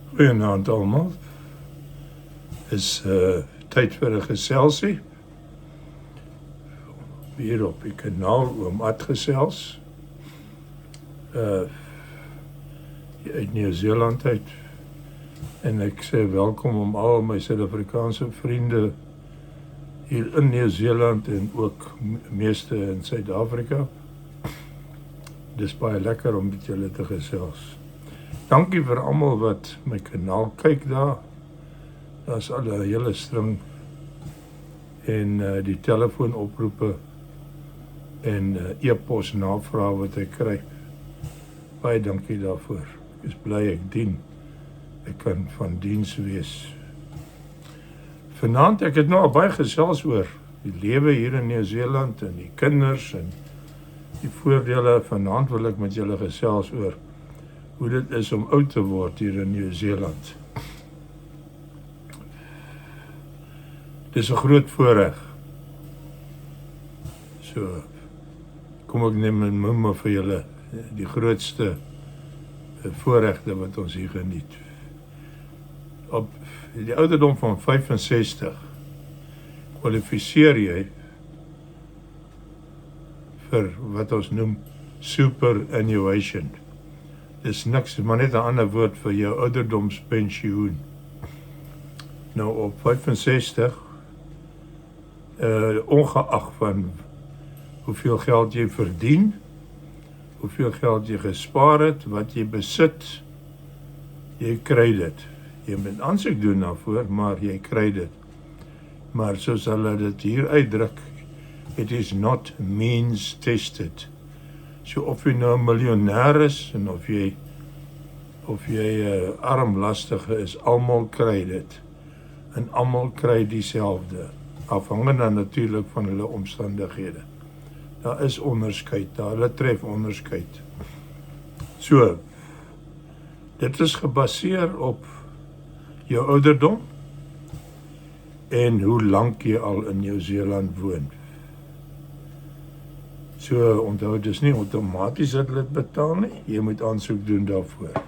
Goeienaand almal. Is tyd vir 'n geselsie. Hier op die kanaal oom Ad gesels. Uit Nieu-Seeland uit. En ek sê welkom om al my Suid-Afrikaanse vriende hier in Nieu-Seeland en ook meeste in Suid-Afrika. Dis baie lekker om met julle te gesels. Dankie vir almal wat my kanaal kyk daar. Daar's al 'n hele string en die telefoonoproepe en e-pos navrae wat ek kry. Baie dankie daarvoor. Ek is bly ek dien. Ek kan van diens wees. Vanaand ek het nou al baie gesels oor die lewe hier in Nieu-Seeland en die kinders en die voordele. Vanaand wil ek met julle gesels oor hoe dit is om oud te word hier in Nieu-Seeland. Dis 'n groot voorreg. So, kom ek neem en noem maar vir julle die grootste voorregte wat ons hier geniet. Op die ouderdom van 65 kwalifiseer jy vir wat ons noem superannuation. Dis niks, maar net 'n ander woord vir jou ouderdomspensioen. Nou op 65, ongeag van hoeveel geld jy verdien, hoeveel geld jy gespaar het, wat jy besit, jy kry dit. Jy moet aansoek doen daarvoor, maar jy kry dit. Maar soos hulle dit hier uitdruk, it is not means tested. So of jy nou 'n miljonair is en of jy armlastige is, almal kry dit. En almal kry dieselfde, afhangende natuurlik van hulle omstandighede. Daar is onderskeid, hulle tref onderskeid. So, dit is gebaseer op jou ouderdom en hoe lank jy al in Nieu-Seeland woon. So, onthou, dis nie outomaties dat hulle dit betaal nie, jy moet aansoek doen daarvoor.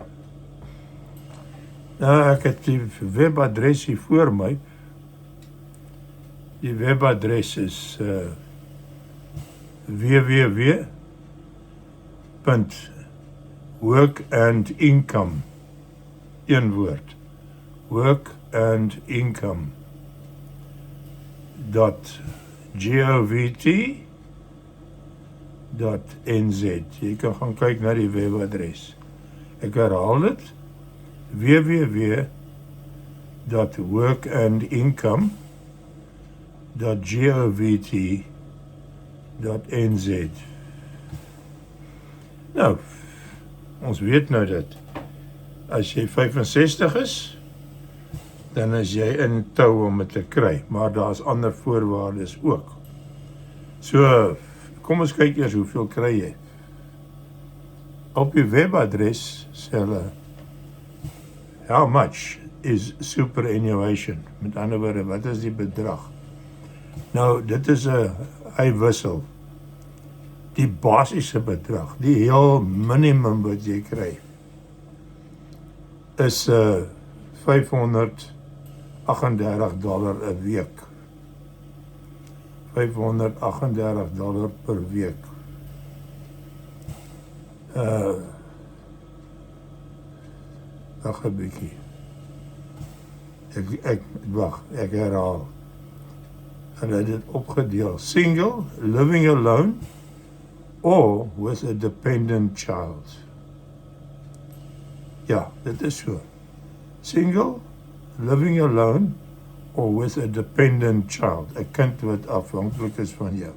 Nou, ek het die webadres hier voor my. Die webadres is www.workandincome, een woord, workandincome.govt.nz. Jy kan gaan kyk na die webadres. Ek herhaal dit, www.workandincome.govt.nz. Nou, ons weet nou dat as jy 65 is, dan is jy in tou om dit te kry, maar daar's ander voorwaardes ook. So, kom ons kyk eers hoeveel kry jy. Op die webadres sê hulle, how much is superannuation? Met ander woorde, wat is die bedrag? Nou, dit is hy wissel. Die basiese bedrag, die heel minimum wat jy kry, is $538 'n week. $538 per week. Wag 'n bietjie. Ek herhaal. Hulle het dit opgedeel. Single, living alone, or with a dependent child. Ja, dit is so. Single, living alone, or with a dependent child. 'n kind wat afhanklik is van jou.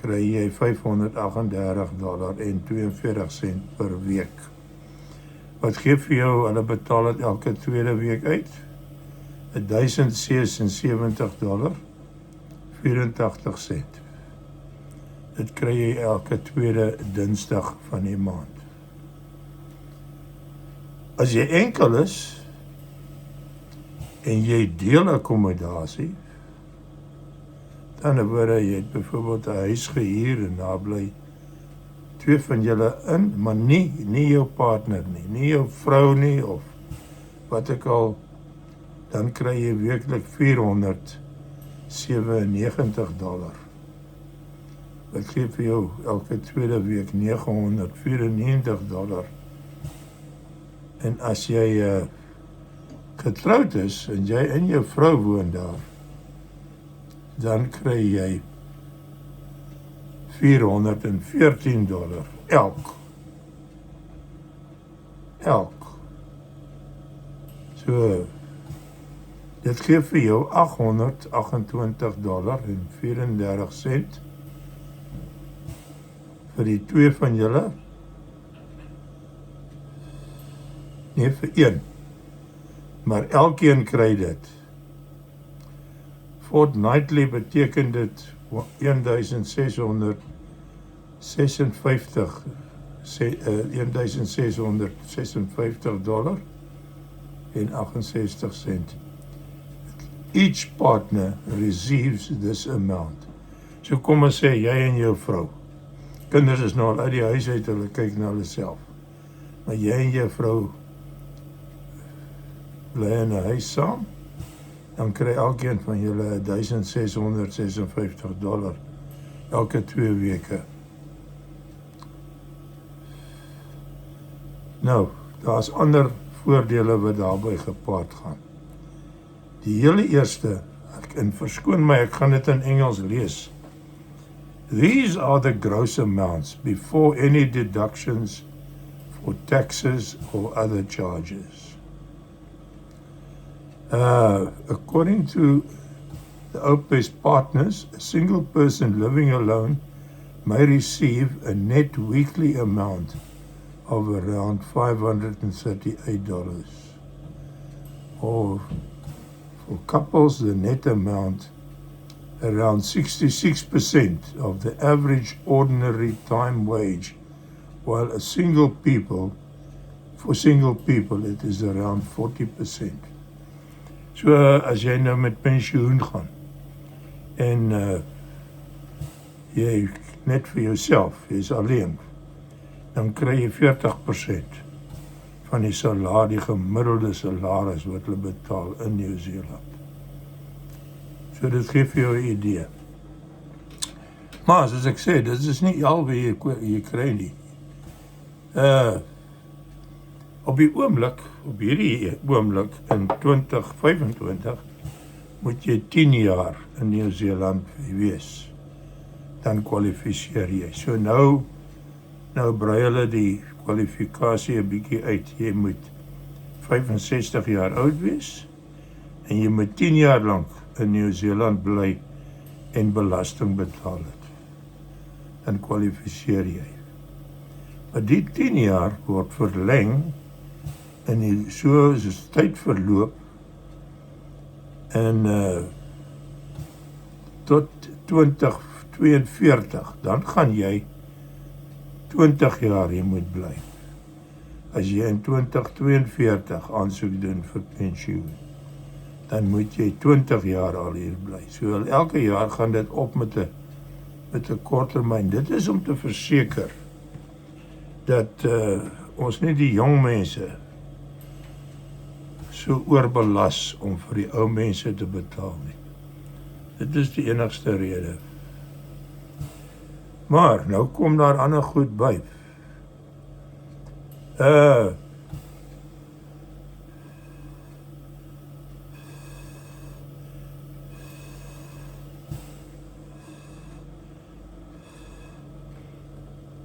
Kry jy $538.42 per week. Wat gee vir jou, hulle betaal dit elke tweede week uit, $1,076.84. Dit kry jy elke tweede Dinsdag van die maand. As jy enkel is, en jy deel akkommodasie, dan word jy het byvoorbeeld 'n huis gehuur en daar bly twee van julle in, maar nie jou partner nie, nie jou vrou nie of wat ek al, dan kry jy weeklik $497. Wat gee vir jou elke tweede week $994. En as jy getroud is en jy en jou vrou woon daar, dan kry jy $414 elk. So, dit gee vir jou $828.34 vir die twee van julle. Nee, vir een. Maar elkeen kry dit. Fortnightly beteken dit $1,656 en 68 cent. Each partner receives this amount. So kom ons sê, jy en jou vrou. Kinders is nou al uit die huis uit, hulle kyk na hulle self. Maar jy en jou vrou bly in 'n huis saam, dan kry elkeen van julle $1,656 elke 2 weke. Nou, daar's ander voordele wat daarby gepaard gaan. Die hele eerste, en verskoon my, ek gaan dit in Engels lees. These are the gross amounts before any deductions for taxes or other charges. According to the OPES partners, a single person living alone may receive a net weekly amount of around $538. Or for couples, the net amount around 66% of the average ordinary time wage, while for single people it is around 40%. So as jy nou met pensioen gaan en jy net vir jouself, jy is alleen, dan kry jy 40% van die die gemiddelde salaris wat hulle betaal in Nieu-Seeland. So dit gee vir jou 'n idee. Maar soos ek sê, dit is nie al wat jy kry nie. Op hierdie oomblik in 2025 moet jy 10 jaar in Nieu-Seeland wees. Dan kwalifiseer jy. So nou brei hulle die kwalifikasie 'n bietjie uit. Jy moet 65 jaar oud wees en jy moet 10 jaar lank in Nieu-Seeland bly en belasting betaal het. Dan kwalifiseer jy. Maar die 10 jaar word verleng en soos tyd verloop en tot 2042, dan gaan jy 20 jaar hier moet bly. As jy in 2042 aansoek doen vir pensioen, dan moet jy 20 jaar al hier bly. So elke jaar gaan dit op met 'n korttermyn. Dit is om te verseker dat ons nie die jong mense so oorbelas om vir die ou mense te betaal nie. Dit is die enigste rede. Maar nou kom daar ander goed by.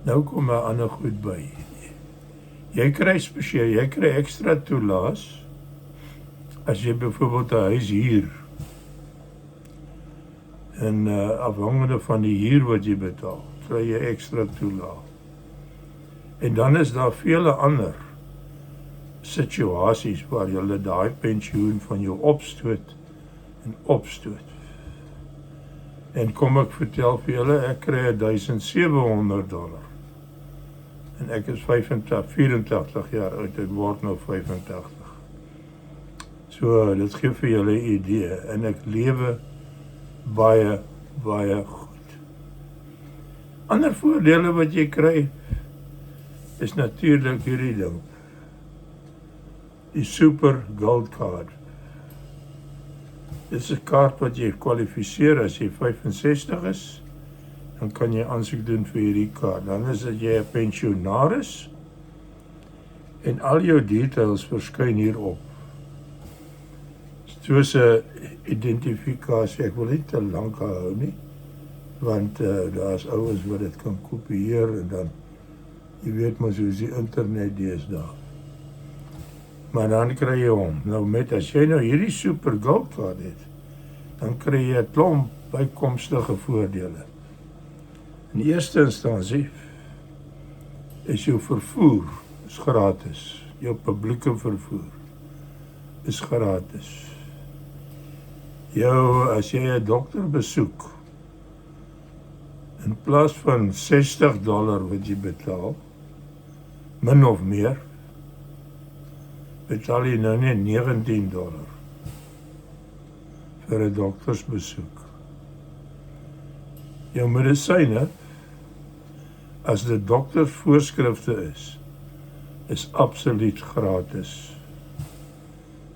Nou kom 'n ander goed by. Jy kry ekstra toelaas as jy byvoorbeeld 'n huis huur. En afhangende van die huur wat jy betaal, kry jy ekstra toelaas. En dan is daar vele ander situasies waar jy daai pensioen van jou opstoot. En kom ek vertel vir julle, ek kry $1,700. En ek is 84 jaar oud, ek word nou 85. So, dit gee vir julle 'n idee, en ek lewe baie, baie goed. Ander voordele wat jy kry, is natuurlik hierdie ding. die Super Gold Card. Dit is 'n kaart wat jy kwalifiseer as jy 65 is, dan kan jy aansoek doen vir hierdie kaart. Dan is dit jy 'n pensionaris en al jou details verskyn hierop. Soos 'n identifikasie, ek wil nie te lank hou nie, want daar's ouens wat dit kan kopieer en dan, jy weet mos hoe is die internet deesdae. Maar dan kry jy hom. Nou as jy nou hierdie Super Gold Card het, dan kry jy 'n klomp bykomstige voordele. In eerste instansie is jou vervoer is gratis. Jou publieke vervoer is gratis. As jy 'n dokter besoek, in plaas van $60 wat jy betaal, min of meer, betaal jy nou net $19 vir 'n doktersbesoek. Jou medisyne, as dit doktersvoorskrifte is absoluut gratis.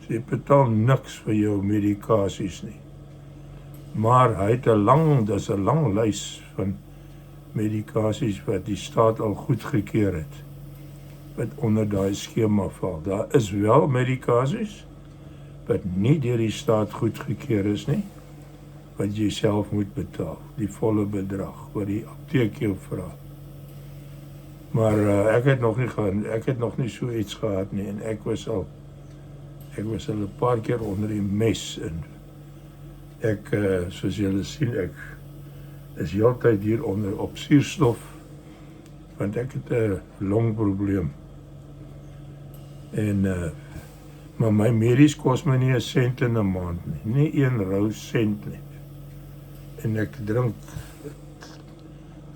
So jy betaal niks vir jou medikasies nie. Maar hy het 'n lang lys van medikasies wat die staat al goedgekeur het, wat onder daai skema val. Daar is wel medikasies wat nie deur die staat goedgekeur is nie, wat jy self moet betaal, die volle bedrag wat die apteek jou vra. Maar ek het nog nie so iets gehad nie, en ek was al 'n paar keer onder die mes, en ek, soos julle sien, ek is heeltyd hier op suurstof, want ek het 'n longprobleem. En maar my medies kos my nie 1 sent in 'n maand nie, nie 1 rou sent nie. En ek drink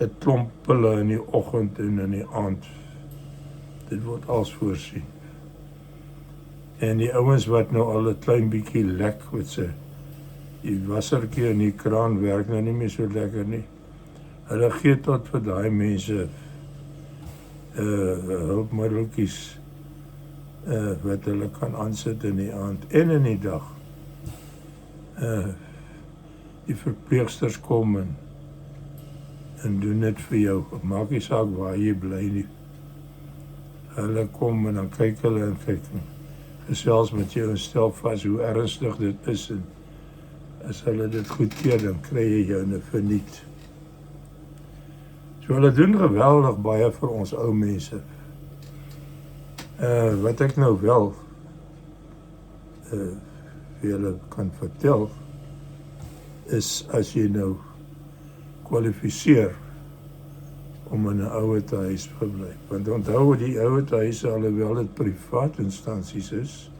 'n klomp pille in die oggend en in die aand. Dit word als voorsien. En die ouens wat nou al 'n klein bietjie lek, die wassertjie in die kraan werk nou nie meer so lekker nie. Hulle gee tot vir daai mense hulpmiddeltjies wat hulle kan aansit in die aand en in die dag. Die verpleegsters kom en doen dit vir jou. Maak nie saak waar jy bly nie. Hulle kom en dan kyk hulle en gesels met jou en stel vas hoe ernstig dit is, en as hulle dit goedkeur, dan kry jy jou verniet. So hulle doen geweldig baie vir ons ou mense. Wat ek nou wel vir julle kan vertel, is as jy nou kwalifiseer om in 'n ouerhuis te verbly. Want onthou, die ouerhuise, alhoewel dit privaat instansies is,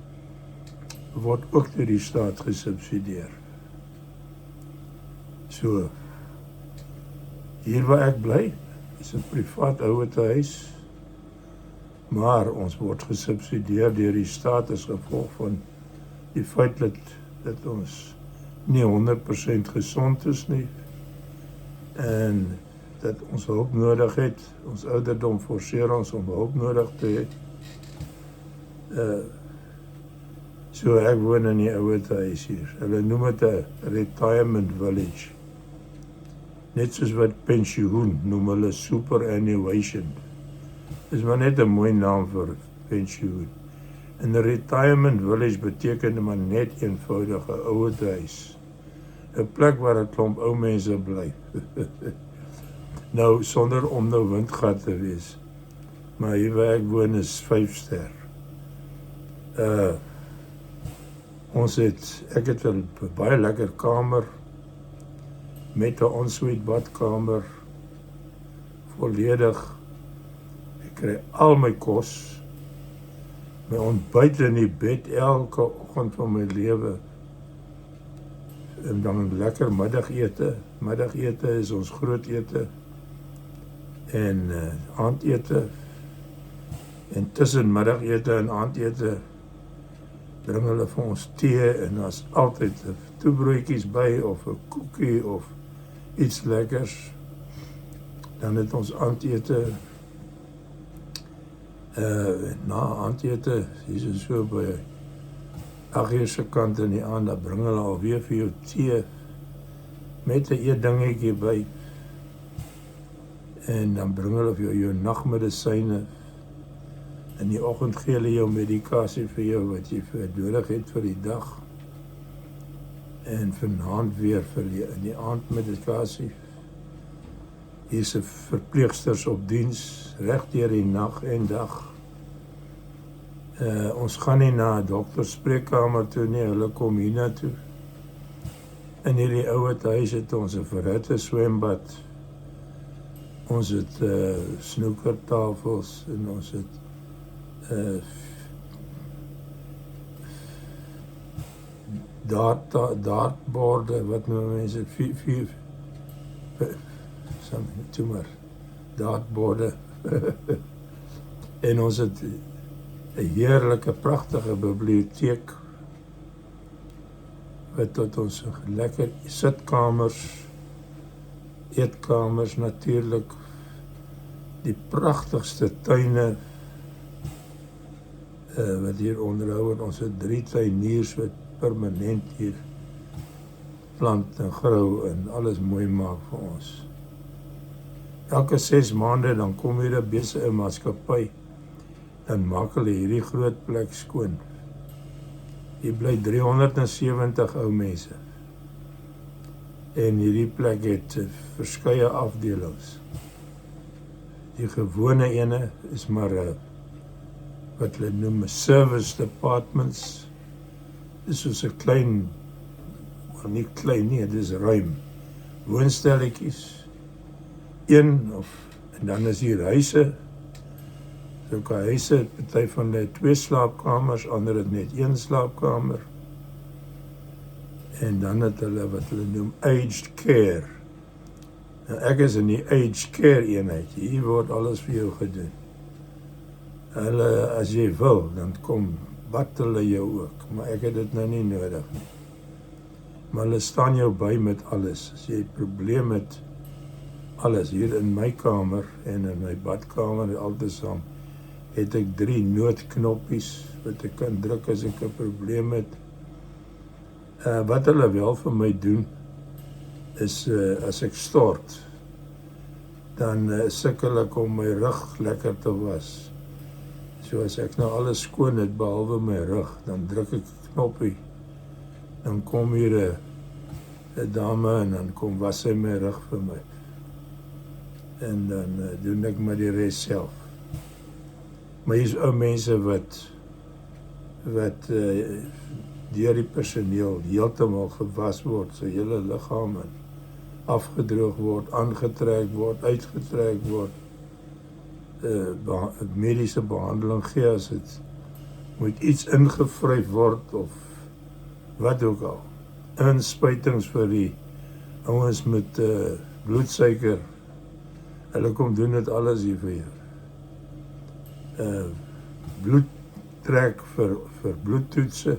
word ook deur die staat gesubsidieer. So, hier waar ek bly, is 'n privaat ouerhuis, maar ons word gesubsidieer deur die staat as gevolg van die feit dat ons nie 100% gesond is nie, en dat ons hulp nodig het. Ons ouderdom forceer ons om hulp nodig te hê. So ek woon in die ouerhuis hier. Hulle noem dit 'n retirement village. Net soos wat pensioen noem hulle superannuation. Dis maar net 'n mooi naam vir pensioen. En 'n retirement village beteken maar net eenvoudige ouerhuis. 'n plek waar 'n klomp ou mense bly. Nou, sonder om nou windgat te wees. Maar hier waar ek woon is 5 ster. Ek het 'n baie lekker kamer met 'n ensuite badkamer, volledig. Ek kry al my kos, my ontbyt in die bed elke oggend van my lewe, en dan lekker middagete. Middagete is ons groot ete, en aandete, en tussen middagete en aandete bring hulle vir ons tee, en daar's altyd 'n toebroodjies by, of 'n koekie, of iets lekkers. Dan het ons aandete, Na aandete, hier is so by 8:00 se kant in die aand, dan bring hulle alweer vir jou tee met 'n eetdingetjie by. En dan bring hulle vir jou nagmedisyne. In die oggend gee hulle jou medikasie vir jou wat jy nodig het vir die dag. En vanaand weer vir in die aand medikasie. Hier is verpleegsters op diens reg deur die nag en dag. Ons gaan nie na 'n dokter spreekkamer toe nie, hulle kom hiernatoe. In hierdie ouer huis het ons 'n verhitte swembad. Ons het snoekertafels en ons het dartborde wat mense dartborde en ons het 'n heerlike pragtige biblioteek wat tot ons lekker sitkamers, eetkamers natuurlik, die pragtigste tuine wat hier onderhou en ons het 3 tuiniers wat permanent hier plant en grou en alles mooi maak vir ons. Elke 6 maande dan kom hier 'n besige maatskappy, dan maak hulle hierdie groot plek skoon. Hier bly 370 ou mense. En hierdie plek het verskeie afdelings. Die gewone ene is maar wat hulle noem service departments. Dis soos 'n klein, maar nie klein nie, dit is ruim. Woonstelletjies. En dan is hier huise. Sulke huise, party van hulle 2 slaapkamers, ander het net 1 slaapkamer. En dan het hulle wat hulle noem aged care. Nou ek is in die aged care eenheid. Hier word alles vir jou gedoen. Hulle, as jy wil, dan kom bad hulle jou ook, maar ek het dit nou nie nodig nie. Maar hulle staan jou by met alles. As jy 'n probleem het, alles hier in my kamer en in my badkamer altesaam, het ek 3 noodknoppies wat ek kan druk as ek 'n probleem het. Wat hulle wel vir my doen, is as ek stort, dan sukkel ek om my rug lekker te was. So as ek nou alles skoon het behalwe my rug, dan druk ek die knoppie. Dan kom hier 'n dame en dan kom was sy my rug vir my. En dan doen ek maar die res self. Maar hier is ou mense wat deur die personeel heeltemal gewas word, sy hele liggaam afgedroog word, aangetrek word, uitgetrek word, mediese behandeling gee as dit moet iets ingevryf word of wat ook al. Inspuitings vir die ouens met bloedsuiker. Hulle kom doen dit alles hier vir jou. Bloedtrek vir bloedtoetse.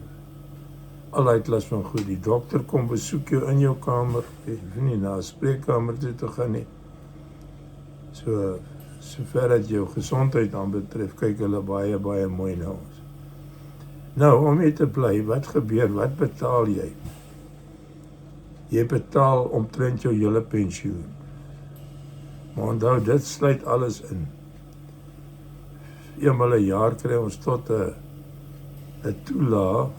Al die klas van goed. Die dokter kom besoek jou in jou kamer. Jy hoef nie na 'n spreekkamer toe te gaan nie. Sover dat jou gesondheid aanbetref, kyk hulle baie, baie mooi na ons. Nou, om hier te bly, wat gebeur? Wat betaal jy? Jy betaal omtrent jou hele pensioen. Maar onthou, dit sluit alles in. Eenmal 'n jaar kry ons tot 'n toelaag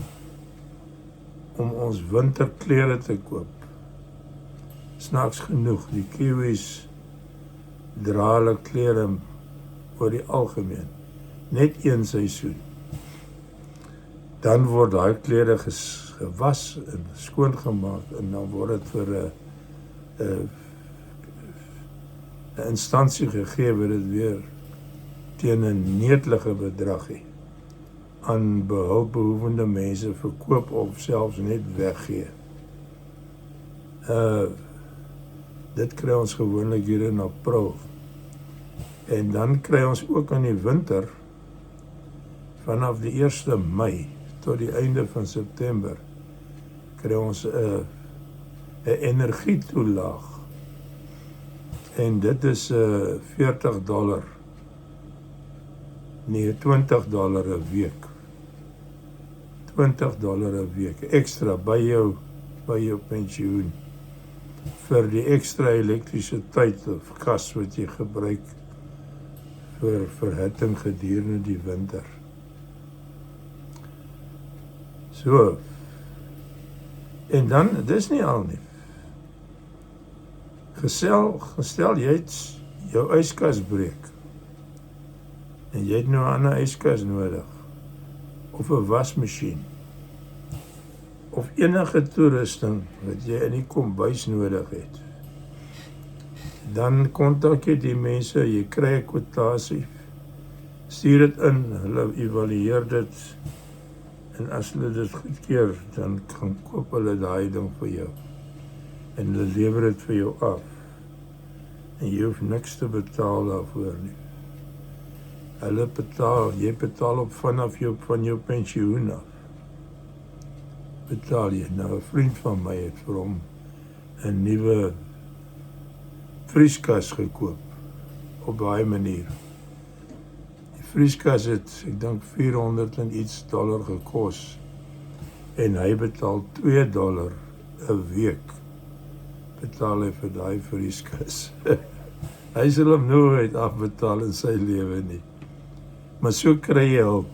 om ons winterklere te koop. Snaaks genoeg, die Kiwis dra hulle klere oor die algemeen. Net 1 seisoen. Dan word daai klere gewas en skoongemaak en dan word dit vir 'n instansie gegee wat dit weer teen 'n netelige bedragie aan hulpbehoevende mense verkoop of selfs net weggee. Dit kry ons gewoonlik hier in April. En dan kry ons ook in die winter, vanaf die 1 Mei tot die einde van September, kry ons 'n energietoelaag. En dit is $40 Nee, $20 'n week. $20 'n week ekstra by jou pensioen vir die ekstra elektrisiteit of gas wat jy gebruik vir verhitting gedurende die winter. So, en dan, dis nie al nie. Gestel jy het jou yskas breek en jy het nou 'n ander yskas nodig of 'n wasmasjien of enige toerusting wat jy in die kombuis nodig het. Dan kontak jy die mense, jy kry 'n kwotasie, stuur dit in, hulle evalueer dit en as hulle dit goedkeur, dan kan koop hulle daai ding vir jou en hulle lewer dit vir jou af en jy hoef niks te betaal daarvoor nie. Hulle betaal, jy betaal op van jou pensioen af. Betaal jy. Nou 'n vriend van my het vir hom 'n nuwe vrieskas gekoop op daai manier. Die vrieskas het, ek dink $400 en iets gekos en hy betaal $2 'n week betaal hy vir daai vrieskas. Hy sal hom nooit afbetaal in sy lewe nie. Maar so kry jy hulp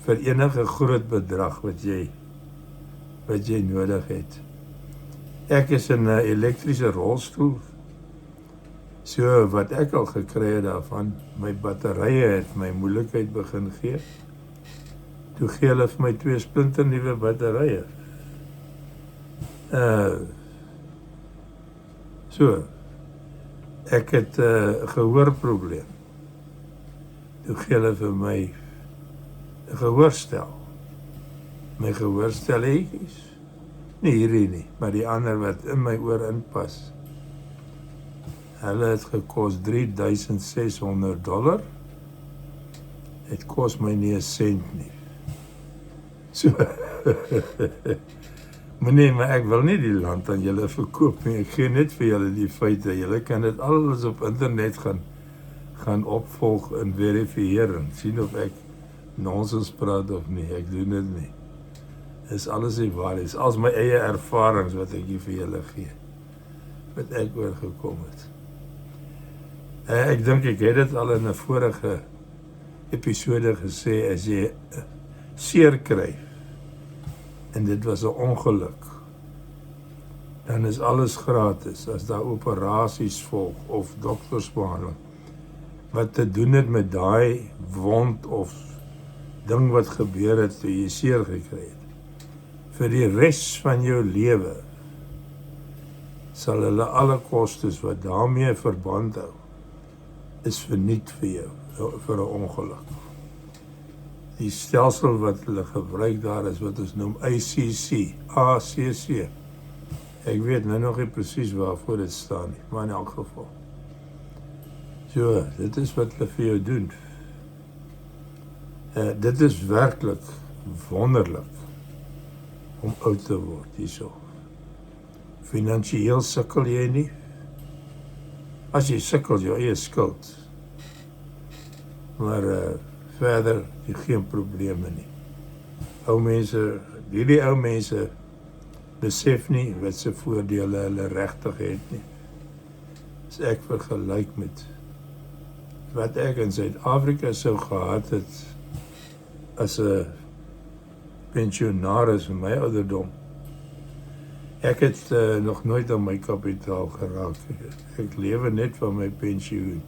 vir enige groot bedrag wat jy nodig het. Ek is in 'n elektriese rolstoel. So wat ek al gekry het daarvan, my batterye het my moeilikheid begin gee. Toe gee hulle vir my 2 splinternuwe batterye. So, ek het 'n gehoorprobleem. Toe gee hulle vir my 'n gehoorstel. My gehoorstelletjies, nie hierdie nie, maar die ander wat in my oor inpas. Hulle het gekos $3,600. Het kos my nie 'n sent nie. So, maar ek wil nie die land aan julle verkoop nie. Ek gee net vir julle die feite. Julle kan dit alles op internet gaan opvolg en verifieer en sien of ek nonsens praat of nie. Ek doen dit nie. Is alles nie waar is. Als my eie ervarings wat ek hier vir julle gee. Wat ek oorgekom het. Ek dink ek het dit al in 'n vorige episode gesê, as jy seer kry en dit was 'n ongeluk, dan is alles gratis as daar operasies volg of doktersbehandeling wat te doen het met daai wond of ding wat gebeur het toe jy seer gekry het. Vir die res van jou lewe sal hulle alle kostes wat daarmee verband hou is verniet vir jou vir 'n ongeluk. Die stelsel wat hulle gebruik daar is wat ons noem ACC. Ek weet nou nog nie presies waarvoor dit staan nie, maar in elk geval. So, dit is wat hulle vir jou doen. Dit is werklik wonderlik om oud te word hierso. Finansieel sukkel jy nie. As jy sukkel, jou eie skuld. Maar verder, jy geen probleme nie. Die ou mense besef nie wat se voordele hulle regtig het nie. As ek vergelyk met wat ek in Suid-Afrika sou gehad het as 'n pensionaris in my ouderdom. Ek het nog nooit aan my kapitaal geraak. Ek lewe net van my pensioen.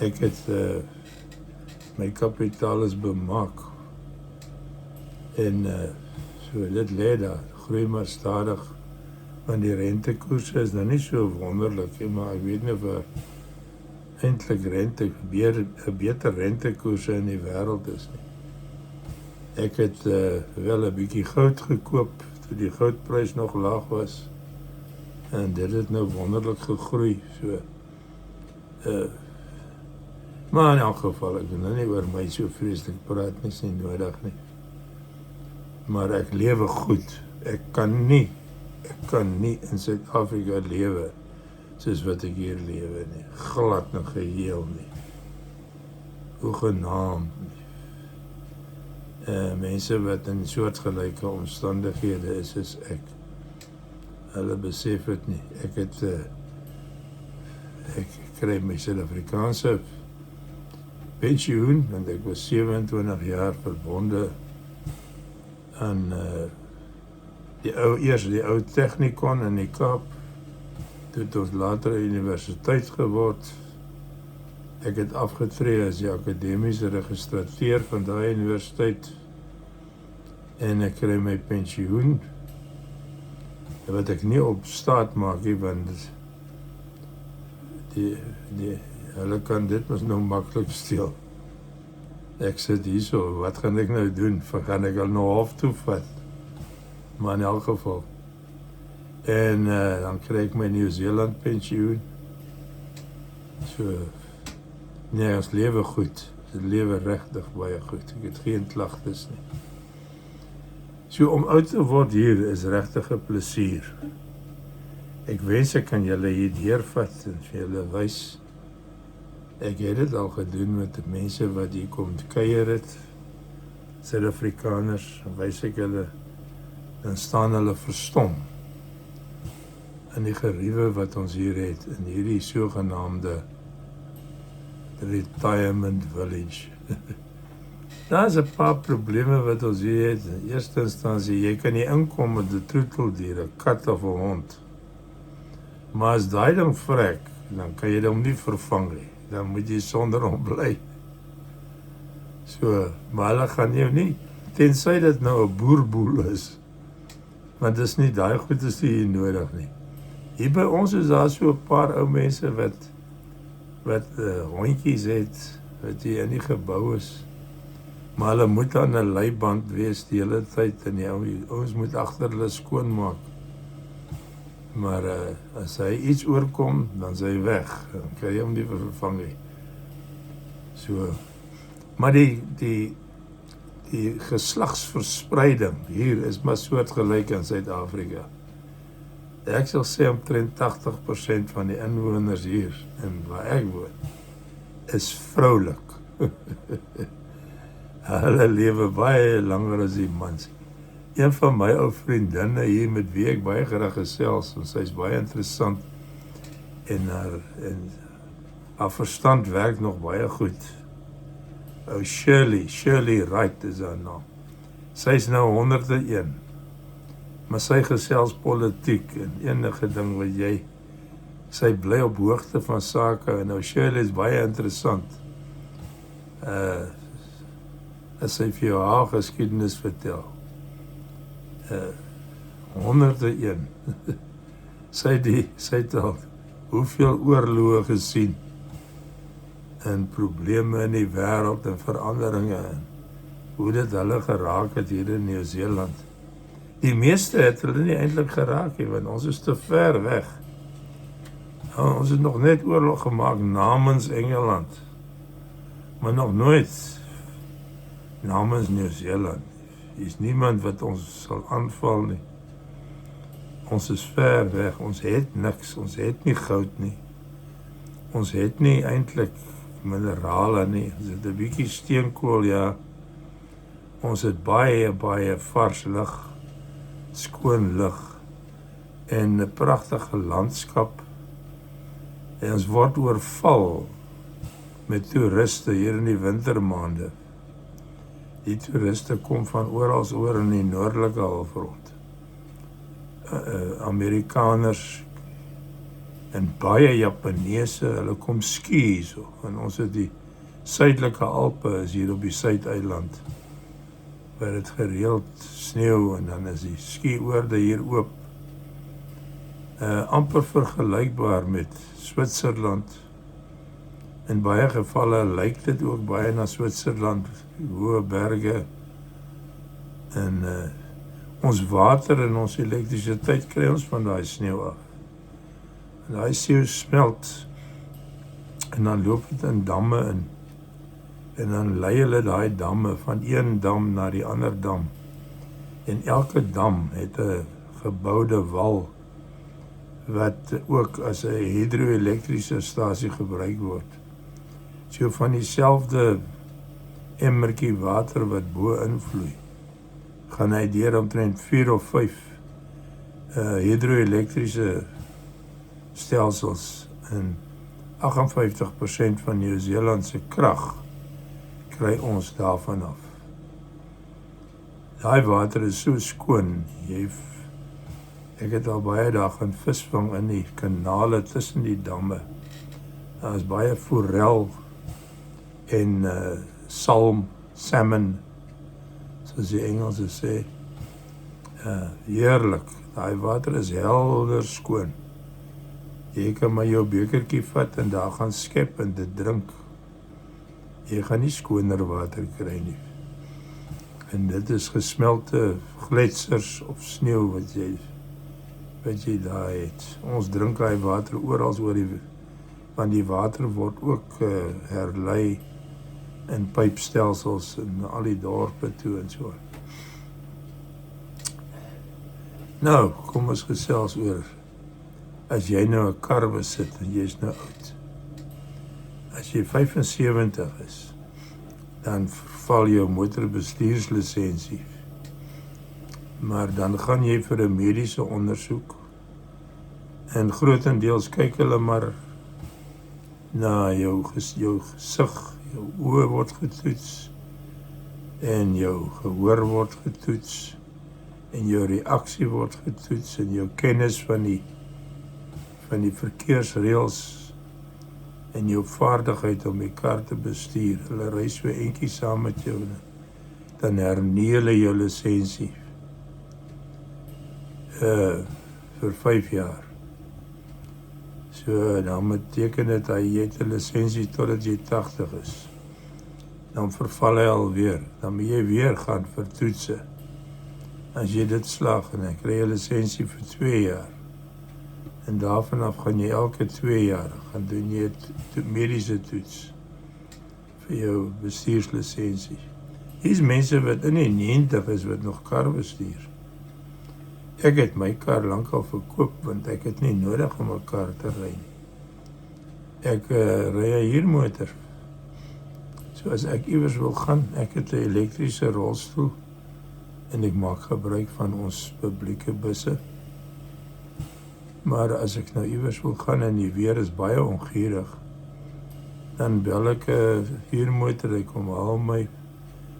Ek het my kapitaal is bemaak. En so dit lê daar, groei maar stadig. Want die rentekoerse is nou nie so wonderlik nie, maar ek weet nie of eintlik 'n beter rentekoerse in die wêreld is nie. Ek het wel 'n bietjie goud gekoop toe die goudprys nog laag was. En dit het nou wonderlik gegroei. So maar in elk geval, ek wil nou nie oor my so vreeslik praat nie, is nie nodig nie. Maar ek lewe goed. Ek kan nie in Suid-Afrika lewe soos wat ek hier lewe nie. Glad en geheel nie. hoegenaamd mense wat in soortgelyke omstandighede is as ek. Hulle besef het nie. Ek kry my Suid-Afrikaanse pensioen, want ek was 27 jaar verbonde aan eers die ou Technikon in die Kaap, toe het ons later universiteit geword. Ek het afgetree as die akademiese registrateur van daai universiteit en ek kry my pensioen, wat ek nie op staat maak nie, want hulle kan dit mos nou maklik steel. Ek sit hierso, wat gaan ek nou doen? Gaan ek al nou hof toe vat? Maar in elk geval. En dan kry ek my Nieu-Seeland pensioen. So, nee, ons lewe goed. Ons lewe regtig baie goed. Ek het geen klagtes nie. So, om oud te word hier is regtig 'n plesier. Ek wens ek kan julle hier deurvat en vir julle wys. Ek het dit al gedoen met die mense wat hier kom kuier het, Suid-Afrikaners, wys ek hulle, dan staan hulle verstom in die geriewe wat ons hier het, in hierdie sogenaamde retirement village. Daar is 'n paar probleme wat ons hier het. In eerste instansie, jy kan nie inkom met 'n troeteldier, 'n kat of 'n hond. Maar as daai ding vrek, dan kan jy hom nie vervang nie. Dan moet jy sonder hom bly. So, maar hulle gaan jou nie, tensy dit nou 'n boerboel is. Want dis nie daai goed is hier nodig nie. Hier by ons is daar so 'n paar ou mense wat hondjies het, wat hier in die gebou is. Maar hulle moet aan 'n leiband wees die hele tyd en die ouens moet agter hulle skoonmaak. Maar as hy iets oorkom, dan is hy weg. Dan kan jy hom nie vervang nie. So, maar die geslagsverspreiding hier is maar soortgelyk in Suid-Afrika. Ek sal sê omtrent 80% van die inwoners hier, en waar ek woon, is vroulik. Hulle lewe baie langer as die mans. Een van my ou vriendinne hier met wie ek baie graag gesels, en sy is baie interessant, en haar verstand werk nog baie goed. Ou Shirley Wright is haar naam. Sy is nou 101, maar sy gesels politiek en enige ding wat sy bly op hoogte van sake, en nou Shirley is baie interessant. As sy vir jou haar geskiedenis vertel. 101. Sy het al hoeveel oorloë gesien en probleme in die wêreld en veranderinge en hoe dit hulle geraak het hier in Nieu-Seeland. Die meeste het hulle nie eintlik geraak nie, want ons is te ver weg. Ons het nog net oorlog gemaak namens Engeland, maar nog nooit namens Nieu-Seeland. Hier is niemand wat ons sal aanval nie. Ons is ver weg, ons het niks, ons het nie goud nie. Ons het nie eintlik minerale nie, ons het 'n bietjie steenkool, ja. Ons het baie vars lug, skoon lug en 'n pragtige landskap. En ons word oorval met toeriste hier in die wintermaande. Die toeriste kom van oral oor in die noordelike halfrond. Amerikaners en baie Japaneese, hulle kom ski hierso. En ons het die suidelike Alpe is hier op die Suideiland, waar dit gereeld sneeu en dan is die skioorde hier oop. Amper vergelykbaar met Switserland. In baie gevalle lyk dit ook baie na Switserland, hoë berge en ons water en ons elektrisiteit kry ons van daai sneeu af. En daai sneeu smelt en dan loop dit in damme in en dan lei hulle daai damme van een dam na die ander dam. En elke dam het 'n geboude wal wat ook as 'n hidroelektriese stasie gebruik word. So van dieselfde emmertjie water wat bo invloei, gaan hy deur omtrent 4 of 5 hidroelektriese stelsels en 58% van Nieu-Seeland se krag kry ons daarvan af. Daai water is so skoon, ek het al baie dae gaan visvang in die kanale tussen die damme. Daar is baie forel en salmon, soos die Engelse sê. Heerlik, daai water is helder skoon. Jy kan maar jou bekertjie vat en daar gaan skep en dit drink. Jy gaan nie skoner water kry nie. En dit is gesmelte gletsers of sneeu wat jy daar het. Ons drink daai water oral oor want die water word ook herlei in pypstelsels in al die dorpe toe en so. Nou, kom ons gesels oor as jy nou 'n kar besit en jy is nou oud. As jy 75 is, dan verval jou motorbestuurslisensie. Maar dan gaan jy vir 'n mediese ondersoek en grootendeels kyk hulle maar na jou gesig, jou oë word getoets en jou gehoor word getoets en jou reaksie word getoets en jou kennis van die verkeersreëls en jou vaardigheid om die kar te bestuur. Hulle ry so eentjie saam met jou, dan hernie hulle jou lisensie vir 5 jaar. So, dan beteken dit jy het 'n lisensie totdat jy 80 is. Dan verval hy alweer, dan moet jy weer gaan vir toetse. As jy dit slaag en dan kry jy 'n lisensie vir 2 jaar. En daarvan af gaan jy elke 2 jaar gaan doen jy 'n mediese toets vir jou bestuurslisensie. Hier's mense wat in die 90 is wat nog kar bestuur. Ek het my kar lankal verkoop want ek het nie nodig om 'n kar te ry nie. Ek ry 'n huurmotor. So as ek iewers wil gaan, ek het 'n elektriese rolstoel en ek maak gebruik van ons publieke busse. Maar as ek nou iewers wil gaan en die weer is baie onguurig, dan bel ek 'n huurmotor, hy kom haal my,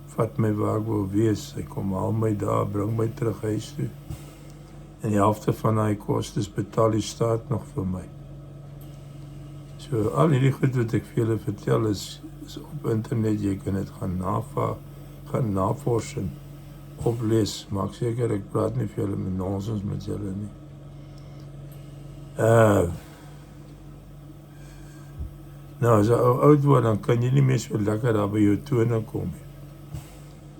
vat my waar ek wil wees, hy kom haal my daar, bring my terug huis toe. En die helfte van daai kostes betaal die staat nog vir my. So al hierdie goed wat ek vir julle vertel is op internet, jy kan dit gaan navors en oplees, maak seker ek praat nie vir julle met nonsens met julle nie. Nou, as jy oud word, dan kan jy nie meer so lekker daar by jou tone kom nie.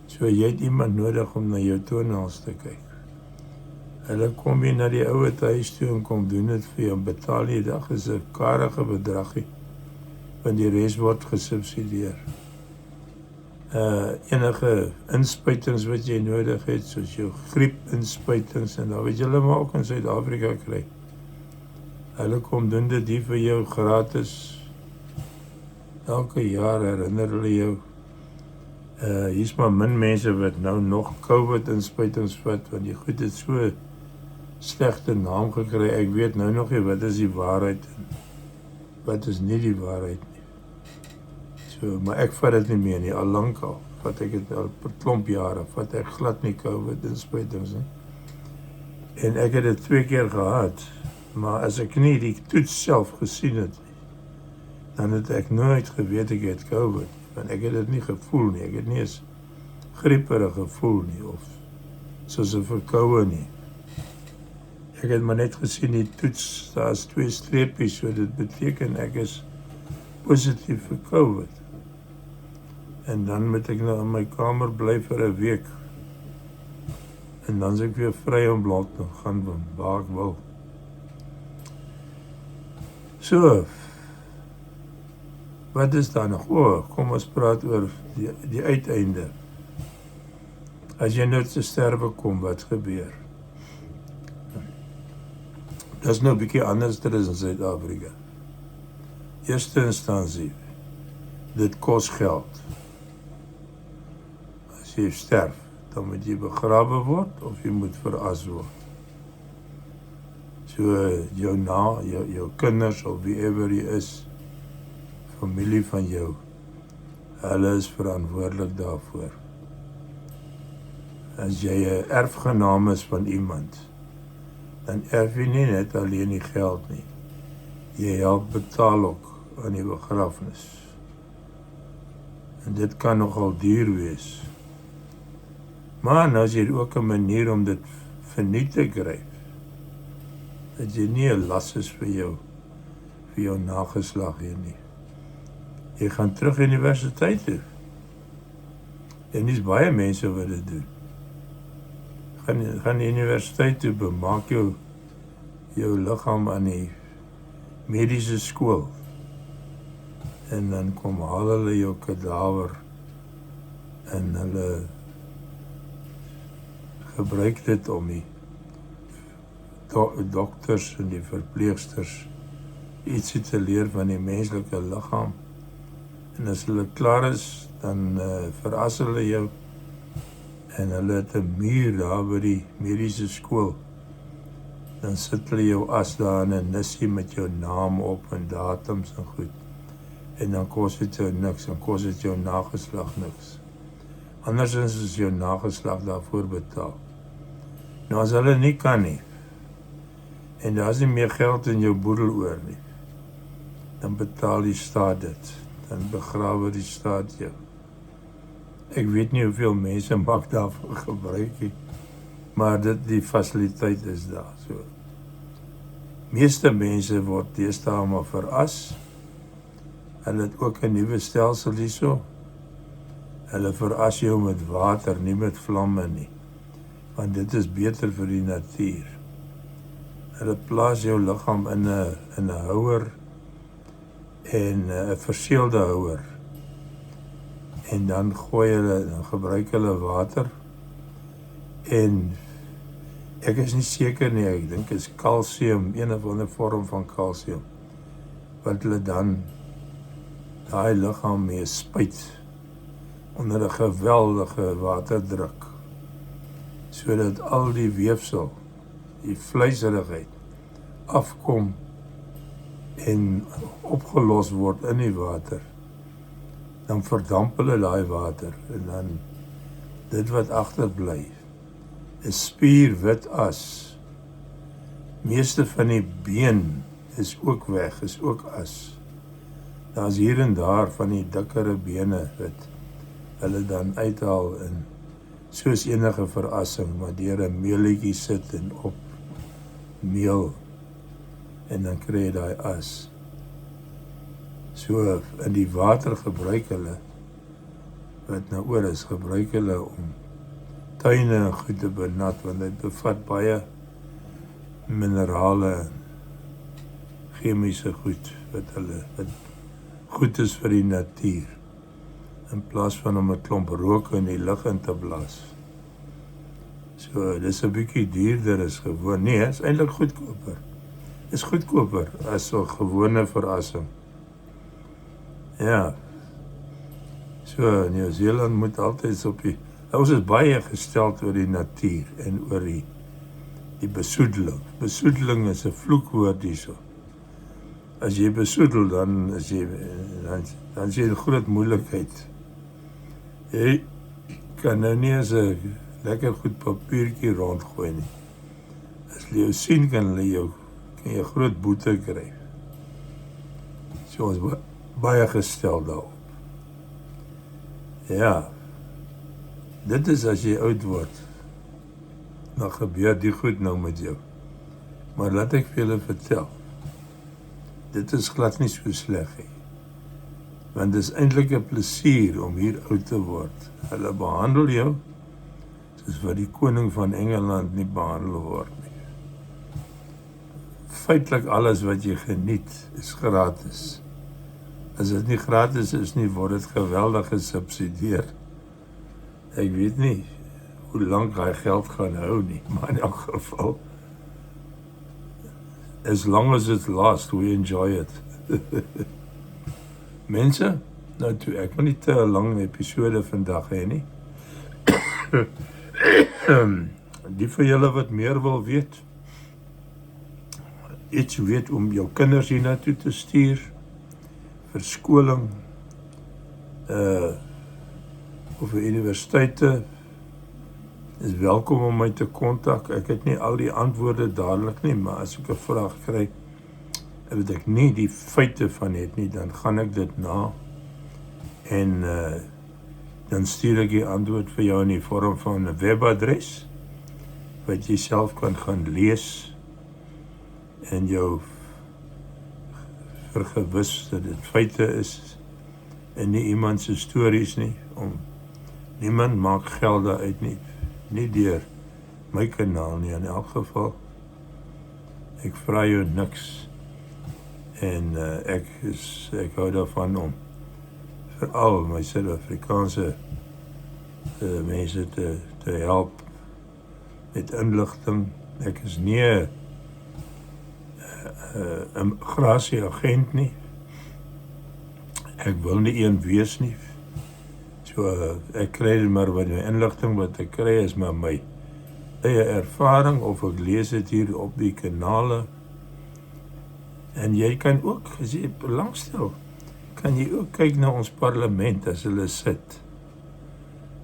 So jy het iemand nodig om na jou toneels te kyk. Hulle kom jy na die ouer huis toe en kom doen dit vir jou en betaal jy dag is 'n karige bedragie, want die res word gesubsidieer. Enige inspuitings wat jy nodig het, soos jou griepinspuitings en dan weet julle maar ook in Suid-Afrika kry. Hulle kom doen dit hier vir jou gratis. Elke jaar herinner hulle jou. Hier's maar min mense wat nou nog COVID-inspuitings vat, want die goed het so slegte naam gekry. Ek weet nou nog nie wat is die waarheid en wat is nie die waarheid nie. So, maar ek vat dit nie meer nie, al lank al. Vat ek het al per klomp jare, vat ek glad nie COVID-inspuitings nie. En ek het dit 2 keer gehad, maar as ek nie die toets self gesien het nie, dan het ek nooit geweet ek het COVID, want ek het dit nie gevoel nie, ek het nie eens grieperig gevoel nie, of soos 'n verkoue nie. Ek het maar net gesien die toets, daar is 2 streepies, so dit beteken ek is positief vir COVID. En dan moet ek nou in my kamer bly vir 'n week. En dan is ek weer vry om blok te gaan waar ek wil. So, wat is daar nog? Kom ons praat oor die uiteinde. As jy nou te sterwe kom, wat gebeur? Dat is nou 'n bietjie anders as in Suid-Afrika. Eerste instansie, dit kos geld. As jy sterf, dan moet jy begrawe word of jy moet veras word. So jou kinders of wieever jy is, familie van jou, hulle is verantwoordelik daarvoor. As jy 'n erfgenaam is van iemand, dan erf jy nie net alleen die geld nie. Jy help betaal ook aan die begrafnis. En dit kan nogal duur wees. Maar nou is hier ook 'n manier om dit verniet te gryp. Dat jy nie 'n las is vir jou nageslag hier nie. Jy gaan terug universiteit toe. En dis baie mense wat dit doen. Gaan die universiteit toe, bemaak jou liggaam aan die mediese skool. En dan kom haal hulle jou kadaver en hulle gebruik dit om die dokters en die verpleegsters ietsie te leer van die menslike liggaam. En as hulle klaar is, dan veras hulle jou en hulle het 'n muur daar by die mediese skool. Dan sit hulle jou as daar in 'n nissie met jou naam op en datums en goed. En dan kos dit jou niks, dan kos dit jou nageslag niks. Andersins is jou nageslag daarvoor betaal. Nou as hulle nie kan nie, en daar is nie meer geld in jou boedel oor nie, dan betaal die staat dit, dan begrawe die staat jou. Ek weet nie hoeveel mense maak daarvan gebruik nie, maar die fasiliteit is daar. So. Meeste mense word deesdae maar veras. Hulle het ook 'n nuwe stelsel hierso. Hulle veras jou met water, nie met vlamme nie, want dit is beter vir die natuur. Hulle plaas jou liggaam in 'n houer en 'n verseelde houer. En dan gebruik hulle water. En ek is nie seker nie, ek dink is kalsium, een of ander vorm van kalsium, wat hulle dan daai liggaam mee spuit onder 'n geweldige waterdruk, sodat al die weefsel, die vleiserigheid, afkom en opgelos word in die water. Dan verdamp hulle daai water en dan dit wat agterbly is spierwit as. Meeste van die been is ook weg, is ook as. Daar's hier en daar van die dikkere bene wat hulle dan uithaal en soos enige verrassing, maar deur 'n meelietjie sit en op meel en dan kry jy daai as. So in die water gebruik hulle, wat nou oor is, gebruik hulle om tuine en goed te benat, want dit bevat baie minerale en chemiese goed, wat goed is vir die natuur, in plaas van om 'n klomp rook in die lug in te blaas. So, dis 'n bietjie duurder as gewoon. Nee, is eintlik goedkoper. Is goedkoper as 'n gewone verrassing. Ja. So, Nieu-Seeland moet altyd op die... Ons is baie gesteld oor die natuur en oor die besoedeling. Besoedeling is 'n vloekwoord hierso. As jy besoedel, dan is jy in groot moeilikheid. Jy kan nou nie as 'n lekker goed papiertjie rondgooi nie. As jy jou sien, kan jy groot boete kry. So ons baie gestel daarop. Ja, dit is as jy oud word, dan gebeur die goed nou met jou. Maar laat ek vir julle vertel, dit is glad nie so sleg nie. Want dit is eintlik 'n plesier om hier oud te word. Hulle behandel jou soos wat die koning van Engeland nie behandel word nie. Feitelik alles wat jy geniet is gratis. As dit nie gratis is nie, word dit geweldig gesubsidieer. Ek weet nie hoe lank hy geld gaan hou nie, maar in elk geval, as long as it lasts, we enjoy it. Mense, nou toe, ek wil nie te 'n lang episode vandag hê nie. Die vir julle wat meer wil weet, iets weet om jou kinders hiernatoe te stuur, vir skoling, of vir universiteite, is welkom om my te kontak. Ek het nie al die antwoorde dadelik nie, maar as ek 'n vraag kry, wat ek nie die feite van het nie, dan gaan ek dit na, en dan stuur ek die antwoord vir jou in die vorm van 'n webadres, wat jy self kan gaan lees, en jou vergewis dat dit feite is, en nie iemand se stories nie, niemand maak geld daaruit nie deur my kanaal nie, in elk geval. Ek vra jou niks, en ek hou daarvan om veral my Suid-Afrikaanse mense te help met inligting. Ek is nie 'n immigratieagent nie. Ek wil nie een wees nie. So ek kry maar wat my inligting wat ek kry is maar my eie ervaring, of ek lees dit hier op die kanale. En jy kan ook, as jy belangstel, kan jy ook kyk na ons parlement as hulle sit.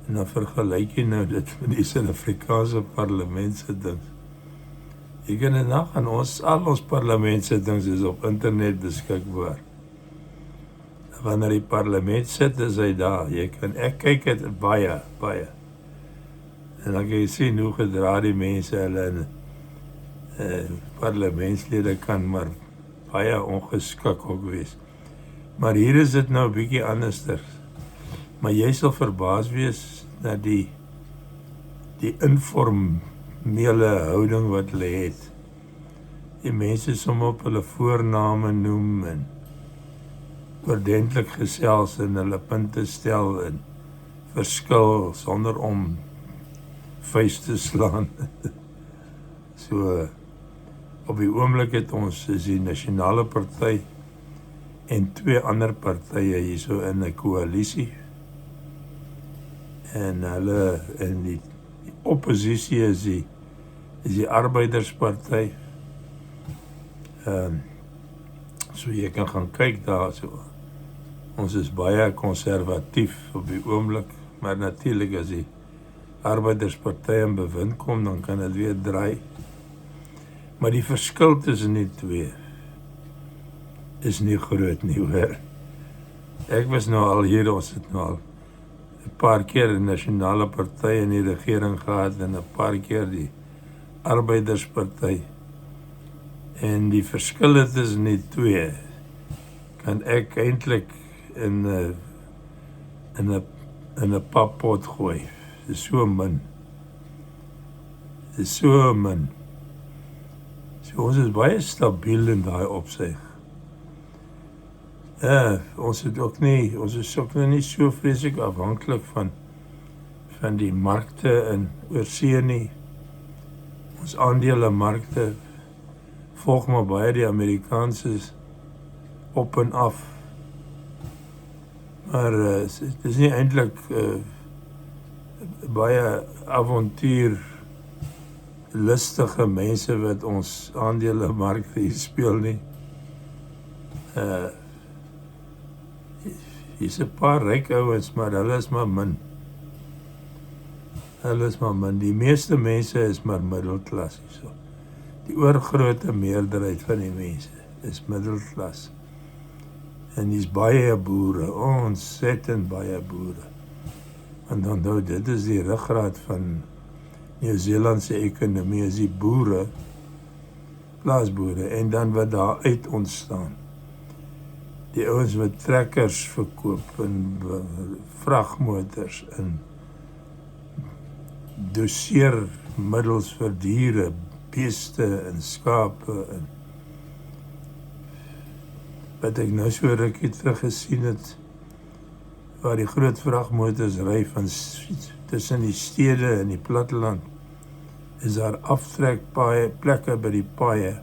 En dan vergelyk jy nou dit met die Suid-Afrikaanse parlementsittings. Jy kan dit nagaan, al ons parlementsittings is op internet beskikbaar. Wanneer die parlement sit, is hy daar. Ek kyk dit baie. En dan kan jy sien hoe gedra die mense hulle parlementslede kan maar baie ongeskik ook wees. Maar hier is dit nou 'n bietjie anderster. Maar jy sal verbaas wees na die informele houding wat hulle het. Die mense som op hulle voorname noem en oordentlik gesels en hulle punte stel en verskil sonder om vuis te slaan. So op die oomblik het ons is die Nasionale Party en 2 ander partye hierso in 'n koalisie. En die oppositie is die Arbeidersparty. So jy kan gaan kyk daar so. Ons is baie konservatief op die oomblik, maar natuurlik as die Arbeidersparty in bewind kom, dan kan dit weer draai. Maar die verskil tussen die twee is nie groot nie, hoor. Ek was nou al hier, ons het nou al 'n paar keer die Nasionale Party in die regering gehad en 'n paar keer die Arbeidersparty. En die verskille tussen die twee kan ek eintlik in 'n pappot gooi. Dit is so min. So ons is baie stabiel in daai opsig. Ons is ook nie so vreeslik afhanklik van die markte in oorsee nie. Ons aandelemarkte volg maar baie die Amerikaanse op en af. Maar dit is nie eintlik baie avontuur lustige mense wat ons aandelemarkte hier speel nie. Hier's 'n paar ryk ouens, maar hulle is maar min. Die meeste mense is maar middelklas hierso. Die oorgrootste meerderheid van die mense is middelklas. En dis baie boere, ontsettend baie boere. Want onthou, dit is die ruggraat van Nieu-Seelandse ekonomie, is die boere, plaasboere, en dan wat daar uit ontstaan. Die ouens wat trekkers verkoop en vragmotors en doseermiddels vir diere, beeste en skape en wat ek nou so rukkie terug gesien het, waar die groot vragmotors ry van tussen die stede en die platteland, is daar aftrekpaaie, plekke by die paaie,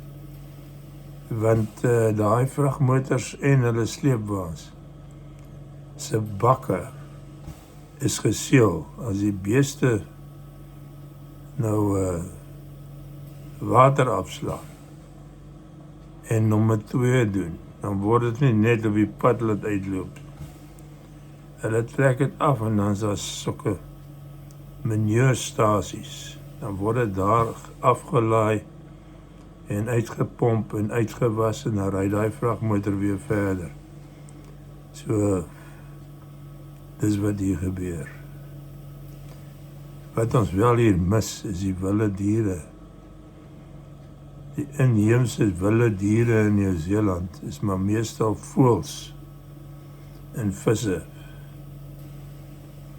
want daai vragmotors en hulle sleepwaens se bakke is geseël. As die beeste nou water afslaan en nommer 2 doen, dan word dit nie net op die pad laat uitloop. Hulle trek dit af en dan is daar sulke manuurstasies. Dan word dit daar afgelaai en uitgepomp en uitgewas en dan ry daai vragmotor weer verder. So, dis wat hier gebeur. Wat ons wel hier mis is die wilde diere. Die inheemse wilde diere in Nieu-Seeland is maar meestal voëls en visse.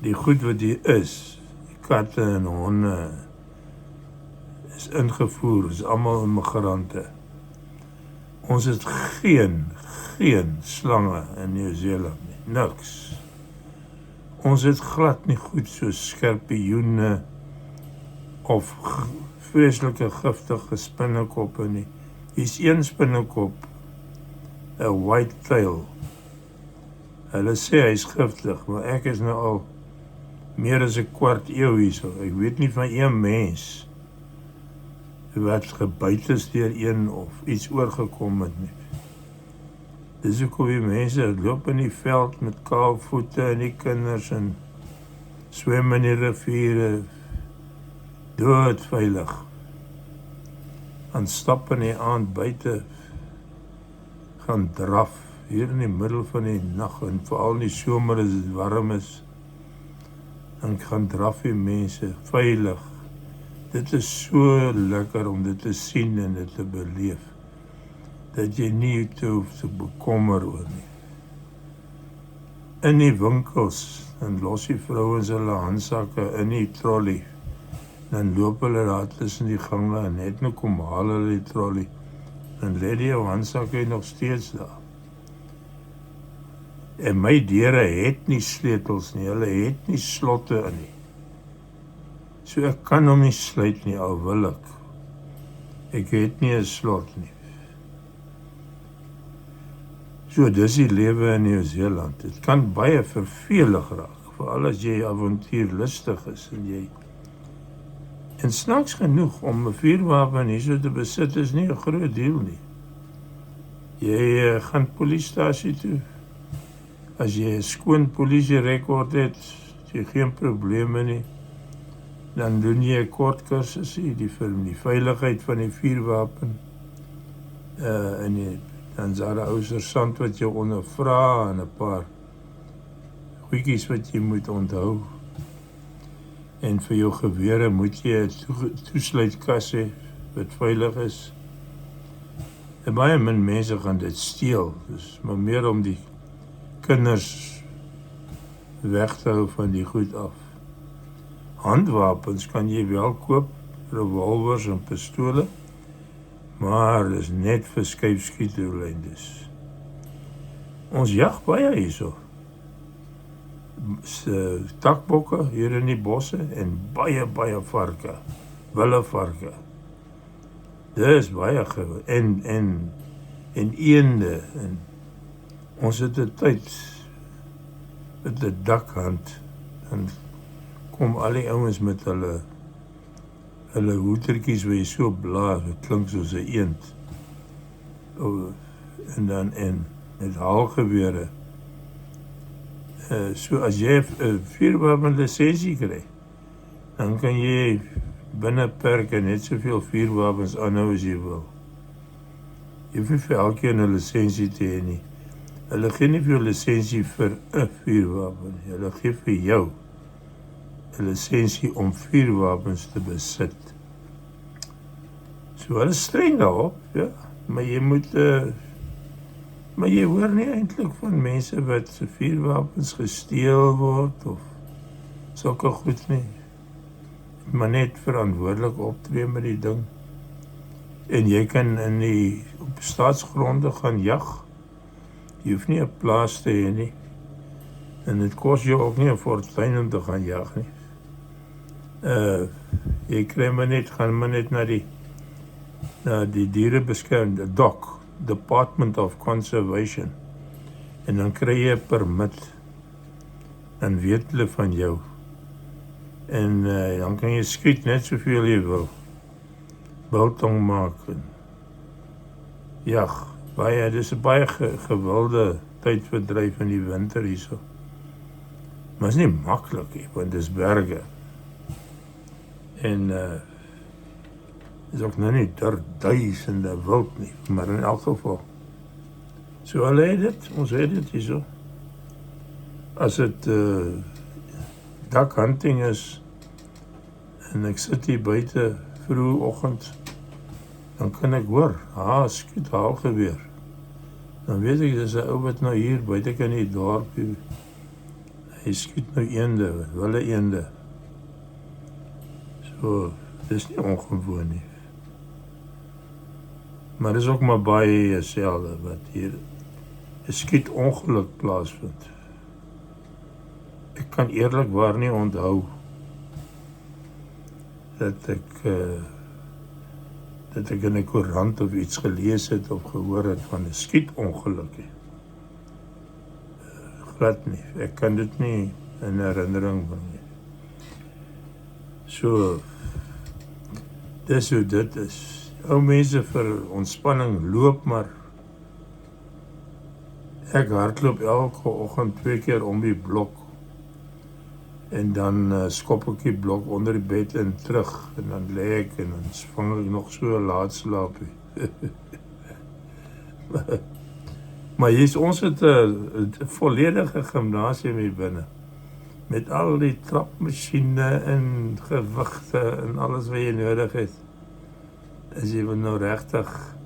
Die goed wat hier is, die katte en honde, is ingevoer, is almal immigrante. Ons het geen slange in Nieu-Seeland nie, niks. Ons het glad nie goed so skorpioene of vreeslike giftige spinnekoppe nie. Hier's een spinnekop, 'n white tail. Hulle sê hy's giftig, maar ek is nou al meer as 'n kwart eeu hierso. Ek weet nie van een mens wat gebyt is deur een of iets oorgekom het nie. Dis hoekom die mense loop in die veld met kaal voete en die kinders en swem in die riviere doodveilig. En stap in die aand buite, gaan draf hier in die middel van die nag en veral in die somer as dit warm is. Dan gaan draf die mense veilig. Dit is so lekker om dit te sien en dit te beleef, dat jy nie te hoef te bekommer oor nie. In die winkels, dan los die vrouens hulle handsakke in die trolley, dan loop hulle daar tussen die gange en net nou kom haal hulle die trolley, dan lê die handsakke nog steeds daar. En my deure het nie sleutels nie, hulle het nie slotte in nie. So ek kan hom nie sluit nie, al wil ek. Ek het nie 'n slot nie. So dis die lewe in Nieu-Seeland. Dit kan baie vervelig raak, veral as jy avontuurlustig is en snaaks genoeg om 'n vuurwapen hierso te besit is nie 'n groot deel nie. Jy gaan polisiestasie toe. As jy 'n skoon polisierekord het, jy geen probleme nie. Dan doen jy 'n kort kursusie die veiligheid van die vuurwapen. En dan is daar 'n ou sersant wat jou ondervra en 'n paar goedjies wat jy moet onthou. En vir jou gewere moet jy 'n toesluitkas hê wat veilig is. En baie min mense gaan dit steel, dus maar meer om die kinders weg te hou van die goed af. Handwapens kan jy wel koop, revolvers en pistole, maar dis net vir skypskietdoeleindes. Ons jag baie hierso. Takbokke hier in die bosse en baie varke, wilde varke. Dis baie en eende en ons het 'n tyd met 'n dakhand en kom al die ouens met hulle hoetertjies waar jy so blaas, het klink soos 'n eend. En dan met haalgewere. So as jy 'n vuurwapen lisensie kry, dan kan jy binne perke net soveel vuurwapens aanhou as jy wil. Jy hoef nie vir elkeen 'n lisensie te hê nie. Hulle gee nie vir jou lisensie vir 'n vuurwapen nie. Hulle gee vir jou 'n lisensie om vuurwapens te besit. So hulle is streng daarop, ja. Maar jy moet maar jy hoor nie eintlik van mense wat se vuurwapens gesteel word of sulke goed nie. Maar net verantwoordelik optree met die ding. En jy kan op staatsgronde gaan jag. Jy hoef nie 'n plaas te hê nie. En dit kos jou ook nie 'n fortuin om te gaan jag nie. Jy kry gaan maar net na die dierebeskerming, DOC, Department of Conservation. En dan kry jy 'n permit. Dan weet hulle van jou. En dan kan jy skiet net soveel jy wil. Biltong maak en jag. Dis 'n baie gewilde tydverdryf in die winter hierso. Maar is nie maklik nie, want dis berge. En is ook nou nie duisende wild nie, maar in elk geval. So hulle het dit, ons het dit hierso. As dit duckhunting is en ek sit hier buite vroegoggend, dan kan ek hoor, skiet haalgeweer. Dan weet ek, dis 'n ou wat nou hier buite kan die dorp, hy skiet nou eende, wilde eende. So, dis nie ongewoon nie. Maar dis ook maar baie selde wat hier 'n skietongeluk plaasvind. Ek kan eerlikwaar nie onthou dat ek in 'n koerant of iets gelees het of gehoor het van 'n skietongeluk nie. Glad nie. Ek kan dit nie in herinnering bring nie. So, dis hoe dit is. Ou mense vir ontspanning loop maar. Ek hardloop elke oggend 2 keer om die blok. En dan skop ek die blok onder die bed en terug. En dan lê ek en dan vang ek nog so 'n laat slaapie. Maar ons het 'n volledige gimnasium hier binne. Met al die trapmasjiene en gewigte en alles wat jy nodig het. As jy nou regtig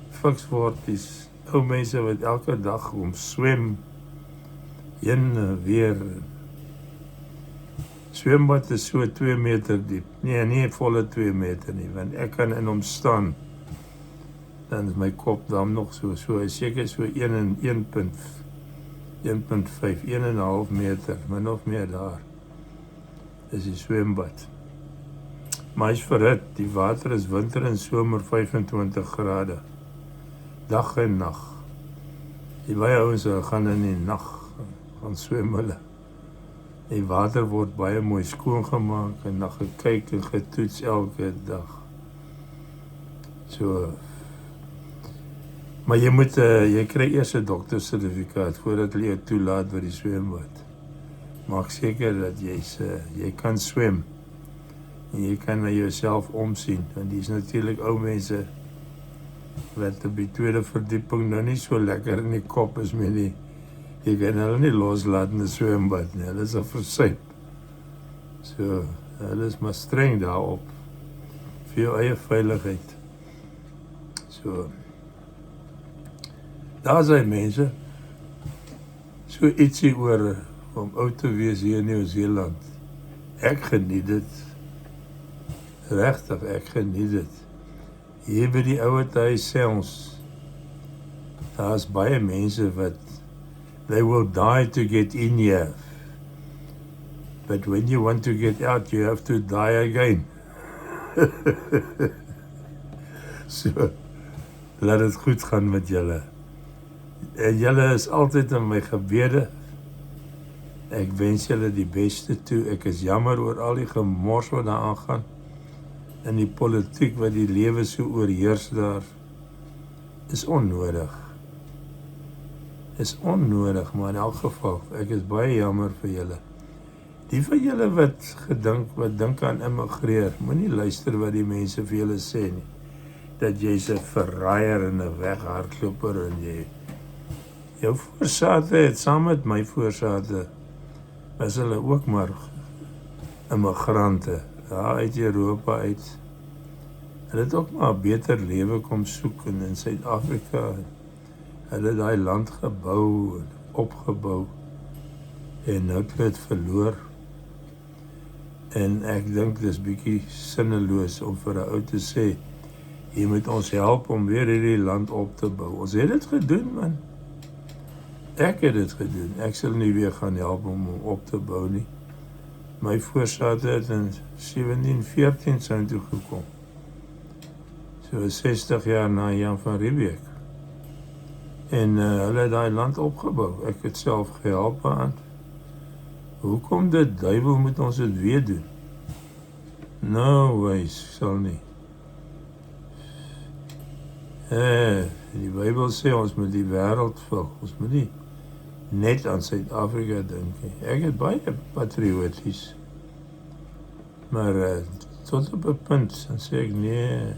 fiks word, is ou mense wat elke dag swem, heen en weer. Swembad is so 2 meter diep. Nee, nie volle 2 meter nie, want ek kan in hom staan. Dan is my kop dan nog so seker so 1,5 meter, min of meer daar. Dis die swembad. Maar hy's verhit, die water is winter en somer 25 grade. Dag en nag. Die baie ouens gaan in die nag gaan swem hulle. Die water word baie mooi skoongemaak en dan gekyk en getoets elke dag. So, maar jy kry eers 'n doktersertifikaat voordat hulle jou toelaat by die swembad. Maak seker dat jy kan swem en jy kan na jouself omsien, want die is natuurlik ou mense wat op die tweede verdieping nou nie so lekker in die kop is met die. Jy kan hulle nie loslaat in die swembad nie, hulle is 'n versuip. So, hulle is maar streng daarop, vir jou eie veiligheid. So, daar is mense, so ietsie oor om oud te wees hier in Nieu-Seeland. Ek geniet dit, regtig, ek geniet dit. Hier by die ouer huis selfs, daar is baie mense wat they will die to get in here. But when you want to get out, you have to die again. So, laat het goed gaan met julle. En julle is altyd in my gebede. Ek wens julle die beste toe. Ek is jammer oor al die gemors wat daar aangaan. En die politiek wat die lewe so oorheers daar. Is onnodig. Is onnodig, maar in elk geval, ek is baie jammer vir julle. Die van julle wat dink aan immigreer, moenie luister wat die mense vir julle sê nie. Dat jy's 'n verraaier en 'n weghardloper en jou voorsate het saam met my voorsate, was hulle ook maar immigrante, daar uit Europa uit. Hulle het ook maar 'n beter lewe kom soek in Suid-Afrika. Hulle daai land gebou en opgebou en nou het dit verloor. En ek dink dis bietjie sinneloos om vir 'n ou te sê, jy moet ons help om weer hierdie land op te bou. Ons het dit gedoen, man. Ek het dit gedoen. Ek sal nie weer gaan help om hom op te bou nie. My voorsate het in 1714 zijn toe gekom. So 60 jaar na Jan van Riebeeck. En hulle het daai land opgebou. Ek het self gehelp aan. Hoekom dit duiwel moet ons dit weer doen? No ways, sal nie. Die Bybel sê ons moet die wêreld vul. Ons moet nie net aan Suid-Afrika dink nie. Ek is baie patrioties. Maar tot op 'n punt dan sê ek nee,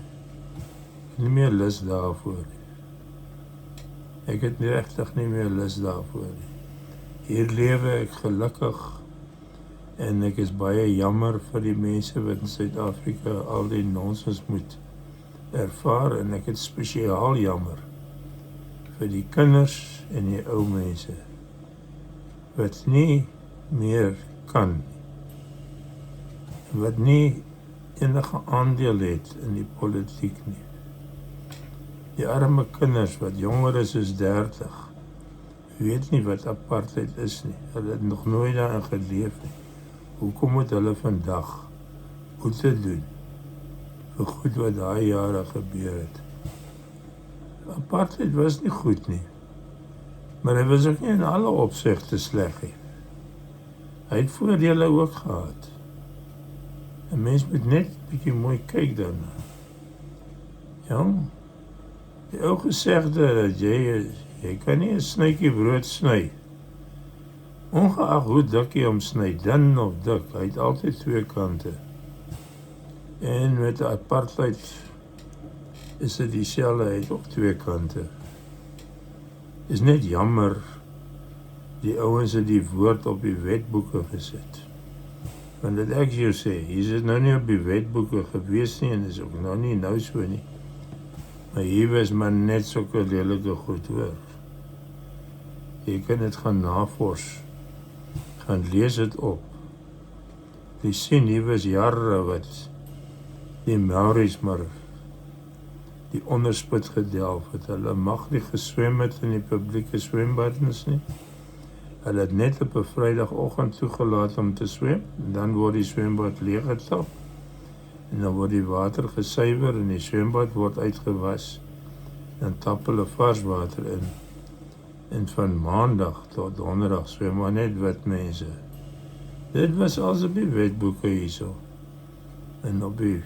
nie meer lus daarvoor nie. Ek het regtig nie meer lus daarvoor nie. Hier lewe ek gelukkig en ek is baie jammer vir die mense wat in Suid-Afrika al die nonsens moet ervaar en ek het spesiaal jammer vir die kinders en die ou mense wat nie meer kan, wat nie enige aandeel het in die politiek nie. Die arme kinders wat jonger is as 30, weet nie wat apartheid is nie. Hulle het nog nooit daarin geleef nie. Hoekom moet hulle vandag boete doen vir goed wat daai jare gebeur het? Apartheid was nie goed nie, maar hy was ook nie in alle opsigte sleg nie. Hy het voordele ook gehad. 'n Mens moet net 'n bietjie mooi kyk daarna. Ja, die ou gesegde dat jy kan nie 'n snytjie brood sny, ongeag hoe dik jy hom sny, dun of dik, hy het altyd twee kante. En met apartheid is dit dieselfde, hy het ook twee kante. Is net jammer, die ouens het die woord op die wetboeke gesit. Want dit ek jou sê, hier is dit nou nie op die wetboeke gewees nie, en is ook nou so nie. Maar hier was maar net sulke lelike goed hoor. Jy kan dit gaan navors, gaan lees dit op. Jy sien, hier was jare wat die Maoris maar die onderspit gedelf het. Hulle mag nie geswem het in die publieke swembaddens nie. Hulle het net op 'n Vrydagoggend toegelaat om te swem, en dan word die swembad leeggetap, en dan word die water gesuiwer en die swembad word uitgewas, dan tap hulle vars water in. En van Maandag tot Donderdag swem maar net wit mense. Dit was als op die wetboeke hierso. En op die,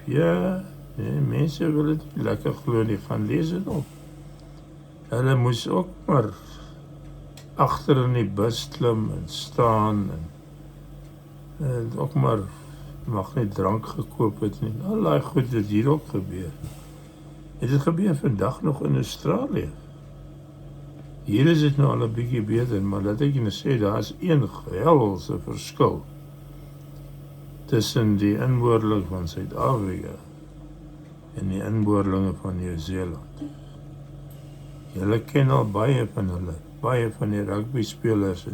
mense wil het nie lekker glo nie, gaan lees het op. Hulle moes ook maar agter in die bus klim en staan en ook maar mag nie drank gekoop het nie. Al daai goed het hier ook gebeur. Het dit gebeur vandag nog in Australië? Hier is dit nou al 'n bietjie beter, maar laat ek julle sê, daar is een helse verskil tussen die inboorling van Suid-Afrika en die inboorlinge van Nieu-Seeland. Julle ken al baie van hulle. Baie van die rugby spelers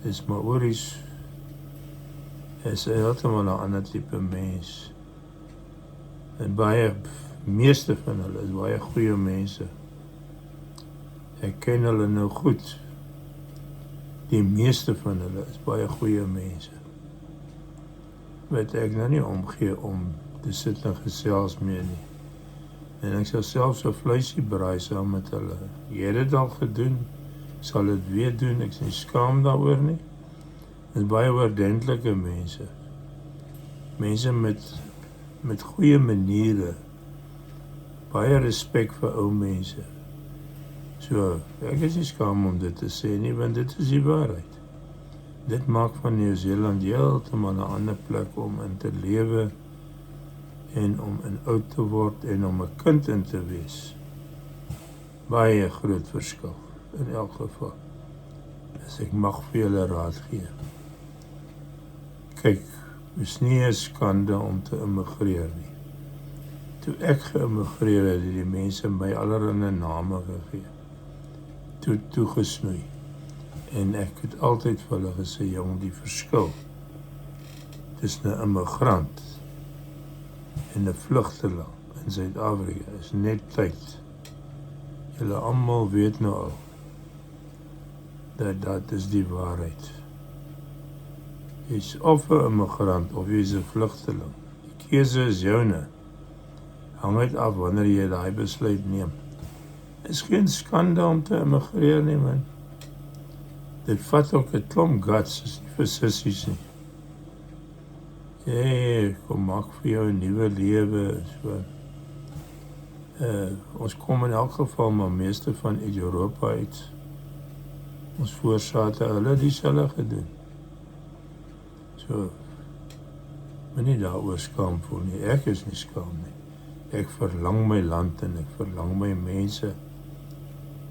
is Maoris. Is heeltemal 'n ander tipe mens. En meeste van hulle is baie goeie mense. Ek ken hulle nou goed. Die meeste van hulle is baie goeie mense. Wat ek nou nie omgee om te sit en gesels mee nie. En ek sal self so vleisie braai saam met hulle. Jy het dit al gedoen, sal dit weer doen, ek is nie skaam daaroor nie. Dit is baie oordentlike mense. Mense met goeie maniere. Baie respek vir ou mense. So, ek is nie skaam om dit te sê nie, want dit is die waarheid. Dit maak van Nieu-Seeland heeltemal 'n ander plek om in te lewe en om in oud te word en om 'n kind in te wees. Baie groot verskil in elk geval. As ek mag vir julle raad gee. Kyk, is nie 'n skande om te immigreer nie. Toe ek geïmmigreer het, die mense my allerlei name gegee. Toegesnoei. En ek het altyd vir hulle gesê, jong, die verskil tussen 'n immigrant en 'n vlugteling in Suid-Afrika is net tyd. Julle almal weet nou al dat is die waarheid. Jy is of 'n immigrant of jy is 'n vlugteling. Die keuse is joune. Hang uit af wanneer jy daai besluit neem. Is geen skande om te immigreer nie, man. Dit vat ook 'n klomp guts, is nie vir sissies nie. Nee, kom maak vir jou 'n nuwe lewe. So. Ons kom in elk geval maar meeste van uit Europa uit. Ons voorsate, hulle dieselfde gedoen. So, moenie daaroor skaam voel nie. Ek is nie skaam nie. Ek verlang my land en ek verlang my mense.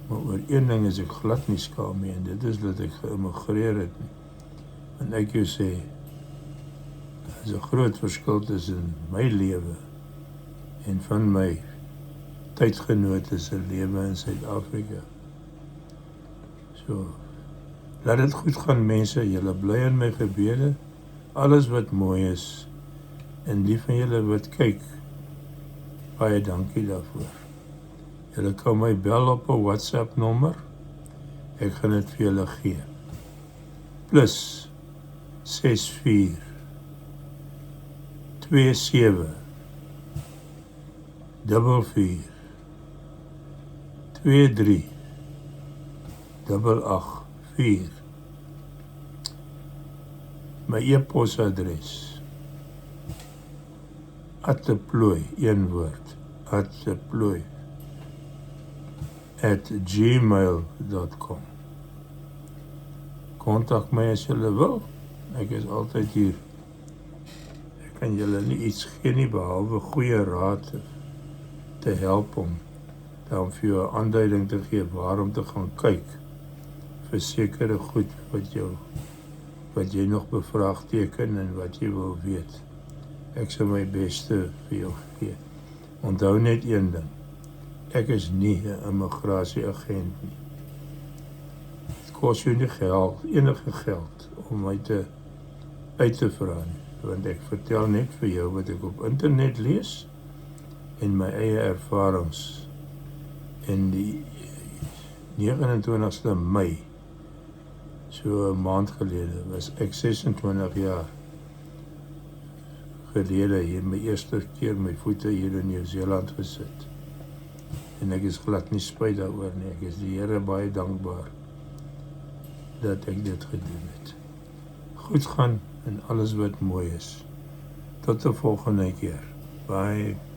Maar oor een ding is ek glad nie skaam nie, en dit is dat ek geïmmigreer het nie. En ek jou sê, daar is 'n groot verskil tussen my lewe en van my tydgenote se lewe in Suid-Afrika. So, laat dit goed gaan mense, julle bly in my gebede, alles wat mooi is, en die van julle wat kyk, baie dankie daarvoor. Julle kan my bel op 'n WhatsApp nommer, ek gaan dit vir julle gee. Plus 64 27 44 23 884. My e-posadres @deploy, een woord, @deploy @gmail.com. Kontak my as julle wil. Ek is altyd hier. Ek kan julle nie iets gee nie behalwe goeie raad te help om dan vir jou 'n aanduiding te gee waarom te gaan kyk vir sekere goed wat jy nog bevraagteken en wat jy wil weet. Ek sal my beste vir jou gee. Onthou net een ding. Ek is nie 'n immigrasieagent nie. Dit kos jou nie geld, enige geld om my uit te vra nie, want ek vertel net vir jou wat ek op internet lees en my eie ervarings. En die 29ste Mei, so 'n maand gelede, was ek 26 jaar gelede hier my eerste keer my voete hier in Nieu-Seeland gesit. En ek is glad nie spyt daaroor nie. Ek is die Here baie dankbaar dat ek dit gedoen het. Goed gaan en alles wat mooi is. Tot 'n volgende keer. Bye.